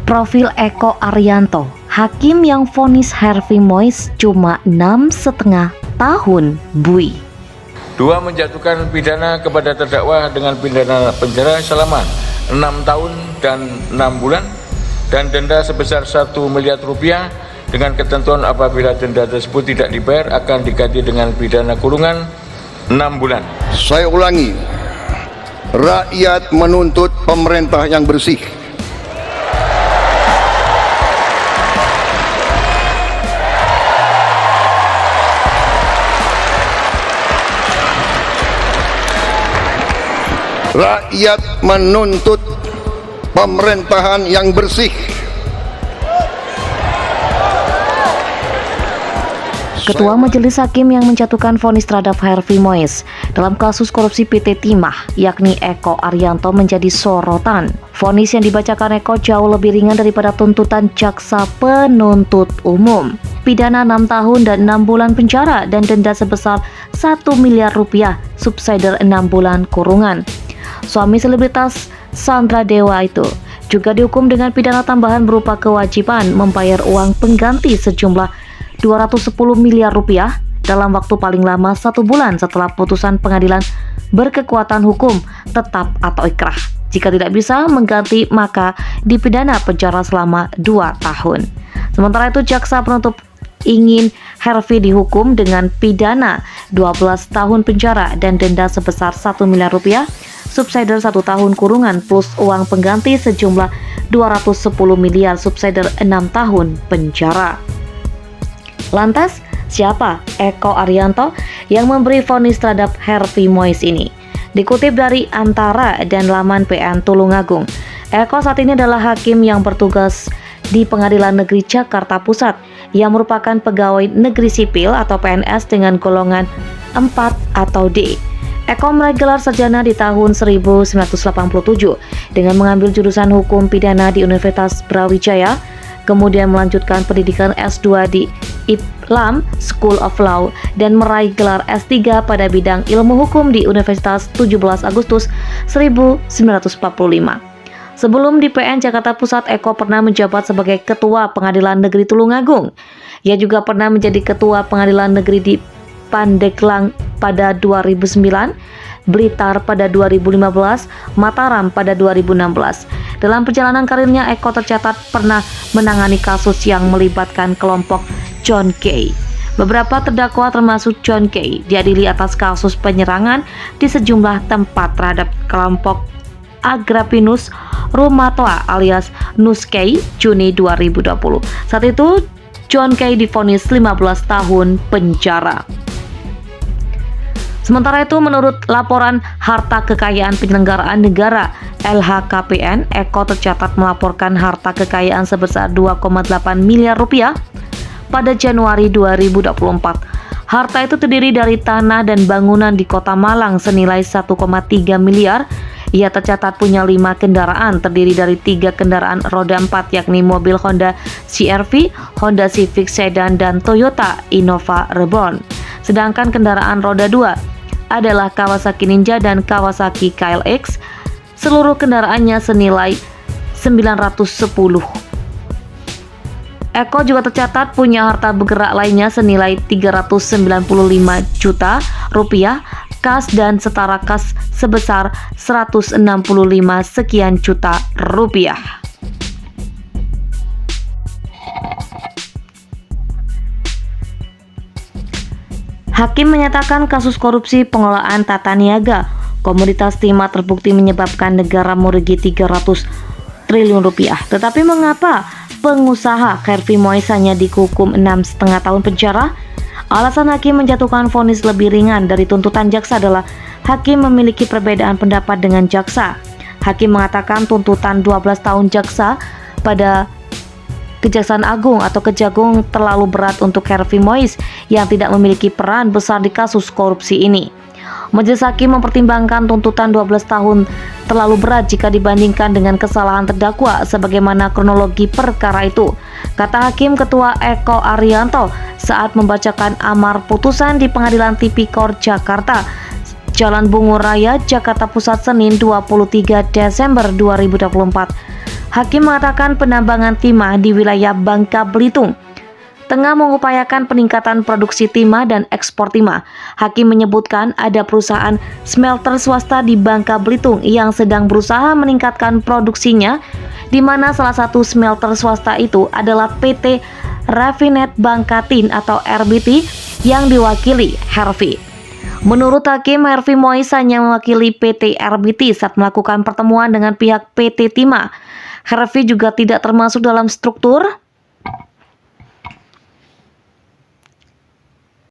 Profil Eko Arianto, hakim yang vonis Harvey Mois cuma 6,5 tahun bui. 2. Menjatuhkan pidana kepada terdakwa dengan pidana penjara selama 6 tahun dan 6 bulan dan denda sebesar 1 miliar rupiah dengan ketentuan apabila denda tersebut tidak dibayar akan diganti dengan pidana kurungan 6 bulan. Saya ulangi, rakyat menuntut pemerintah yang bersih. Rakyat menuntut pemerintahan yang bersih. Ketua Majelis Hakim yang menjatuhkan vonis terhadap Harvey Mois dalam kasus korupsi PT Timah, yakni Eko Arianto, menjadi sorotan. Vonis yang dibacakan Eko jauh lebih ringan daripada tuntutan jaksa penuntut umum. Pidana 6 tahun dan 6 bulan penjara dan denda sebesar 1 miliar rupiah, subsidiar 6 bulan kurungan. Suami selebritas Sandra Dewa itu juga dihukum dengan pidana tambahan berupa kewajiban membayar uang pengganti sejumlah 210 miliar rupiah dalam waktu paling lama 1 bulan setelah putusan pengadilan berkekuatan hukum tetap atau ikrah. Jika tidak bisa mengganti, maka dipidana penjara selama 2 tahun. Sementara itu, jaksa penuntut ingin Harvey dihukum dengan pidana 12 tahun penjara dan denda sebesar 1 miliar rupiah, subsidiar 1 tahun kurungan plus uang pengganti sejumlah 210 miliar, subsidiar 6 tahun penjara. Lantas, siapa Eko Arianto yang memberi vonis terhadap Harvey Mois ini? Dikutip dari Antara dan laman PN Tulungagung, Eko saat ini adalah hakim yang bertugas di Pengadilan Negeri Jakarta Pusat yang merupakan pegawai negeri sipil atau PNS dengan golongan 4 atau D. Eko meraih gelar sarjana di tahun 1987 dengan mengambil jurusan hukum pidana di Universitas Brawijaya, kemudian melanjutkan pendidikan S2 di Islam School of Law dan meraih gelar S3 pada bidang ilmu hukum di Universitas 17 Agustus 1945. Sebelum di PN Jakarta Pusat, Eko pernah menjabat sebagai Ketua Pengadilan Negeri Tulungagung. Ia juga pernah menjadi Ketua Pengadilan Negeri di Pandeglang pada 2009, Blitar pada 2015, Mataram pada 2016. Dalam perjalanan karirnya, Eko tercatat pernah menangani kasus yang melibatkan kelompok John Kay. Beberapa terdakwa termasuk John Kay diadili atas kasus penyerangan di sejumlah tempat terhadap kelompok Agrapinus Rumatoa alias Nus Kay Juni 2020. Saat itu John Kay divonis 15 tahun penjara. Sementara itu, menurut laporan harta kekayaan penyelenggaraan negara LHKPN, Eko tercatat melaporkan harta kekayaan sebesar 2,8 miliar rupiah pada Januari 2024. Harta itu terdiri dari tanah dan bangunan di Kota Malang senilai 1,3 miliar. Ia tercatat punya 5 kendaraan terdiri dari 3 kendaraan roda 4 yakni mobil Honda CR-V, Honda Civic Sedan dan Toyota Innova Reborn. Sedangkan kendaraan roda 2 adalah Kawasaki Ninja dan Kawasaki KLX. Seluruh kendaraannya senilai 910. Eko juga tercatat punya harta bergerak lainnya senilai 395 juta rupiah kas dan setara kas sebesar 165 sekian juta rupiah. Hakim menyatakan kasus korupsi pengelolaan tata niaga komoditas timah terbukti menyebabkan negara merugi 300 triliun rupiah. Tetapi mengapa pengusaha Harvey Mois hanya dihukum 6,5 tahun penjara? Alasan hakim menjatuhkan vonis lebih ringan dari tuntutan jaksa adalah hakim memiliki perbedaan pendapat dengan jaksa. Hakim mengatakan tuntutan 12 tahun jaksa pada Kejaksaan Agung atau Kejagung terlalu berat untuk Harvey Mois yang tidak memiliki peran besar di kasus korupsi ini. Majelis Hakim mempertimbangkan tuntutan 12 tahun terlalu berat jika dibandingkan dengan kesalahan terdakwa sebagaimana kronologi perkara itu, kata Hakim Ketua Eko Arianto saat membacakan amar putusan di Pengadilan Tipikor Jakarta, Jalan Bungur Raya, Jakarta Pusat, Senin 23 Desember 2024. Hakim mengatakan penambangan timah di wilayah Bangka Belitung tengah mengupayakan peningkatan produksi timah dan ekspor timah. Hakim menyebutkan ada perusahaan smelter swasta di Bangka Belitung yang sedang berusaha meningkatkan produksinya, di mana salah satu smelter swasta itu adalah PT Rafinet Bangkatin atau RBT yang diwakili Hervi. Menurut Hakim, Hervi Mois hanya mewakili PT RBT saat melakukan pertemuan dengan pihak PT Timah. Hervi juga tidak termasuk dalam struktur